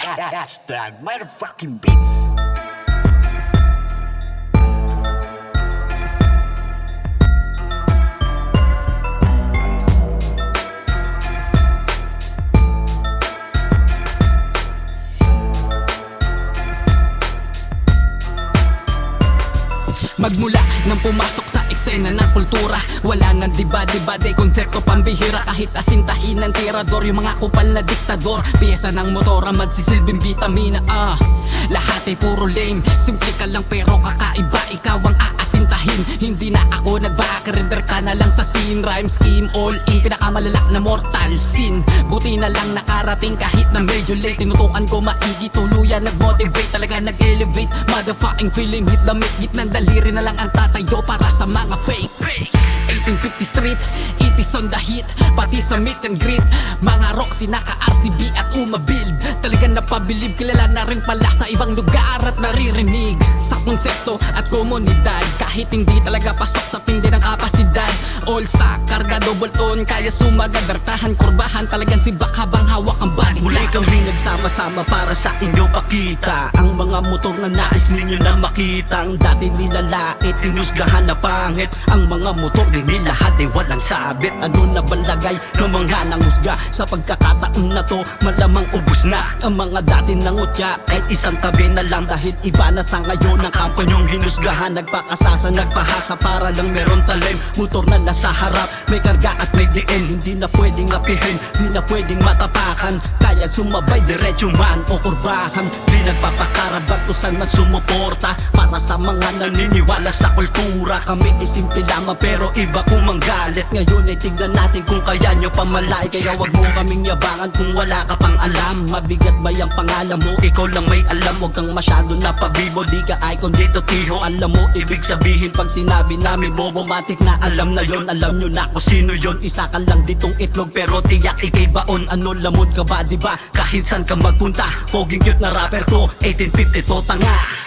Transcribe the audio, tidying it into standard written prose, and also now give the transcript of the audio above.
That's the motherfucking beats. Magmula nang pumasok sa eksena ng kultura, wala nang debate, konsepto pambihira. Kahit asintahin ng tirador, yung mga kupal na diktador. Piyesa ng motora, magsisilbing vitamina. Lahat ay puro lame, simple ka lang pero kakaiba. Ikaw ang aasintahin, hindi na ako nagbakarender ka na lang sa scene. Rhyme scheme, all in, pinakamalala na mortal sin. Buti na lang nakarating kahit na medyo late. Tinutukan ko maigi, tuluyan nag-motivate, talaga nag-elevate. Motherfucking feeling, hit the mic, git ng daliri na lang ang tatayo para sa mga fake. 1850 street, it is on the hit, pati sa meet and greet. Mga Roxy, naka-RCB at umabuild. Talagang napabilib, kilala na rin pala sa ibang lugar at naririnig sa konsepto at komunidad. Kahit hindi talaga pasok sa tindi ng kapasidad. All stock, karga, double tone, kaya sumagad, dartahan, kurbahan. Talagang sibak habang hawak ang body. Muli kami nagsama-sama para sa inyo pakita ang mga motor na nais ninyo na makita. Ang dati nilalait, tinusgahan na pangit. Ang mga motor din lahat ay walang sabit. Ano na balagay ng mga nangusga? Sa pagkakataon na to, malamang ubus na ang mga dati nangutya. Kahit isang tabi na lang dahil iba na sa ngayon ang kampanyong hinusgahan. Nagpakasasa, nagpahasa para lang meron talim. Motor na nasa harap, may karga at may diin. Hindi na pwedeng apihin, hindi na pwedeng matapakan. Kaya sumabay diretso man o kurbahan. Di nagpapakarabag kung saan man sumuporta. Para sa mga naniniwala sa kultura, kami ay simple lamang pero iba kung manggalit. Ngayon ay tignan natin kung kaya nyo pamalay. Kaya wag mo kaming yabangan kung wala ka pang alam. Mabigat ba yung pangalan mo? Ikaw lang may alam. Huwag kang masyado na pabibo, di ka icon dito tiho. Alam mo ibig sabihin pag sinabi namin bobomatic na alam na yon. Alam nyo na kung sino yon. Isa ka lang ditong itlog pero tiyak ikay baon. Ano lamon ka ba diba? Kahit saan ka magpunta, poging cute na rapper to. 1850 to tanga.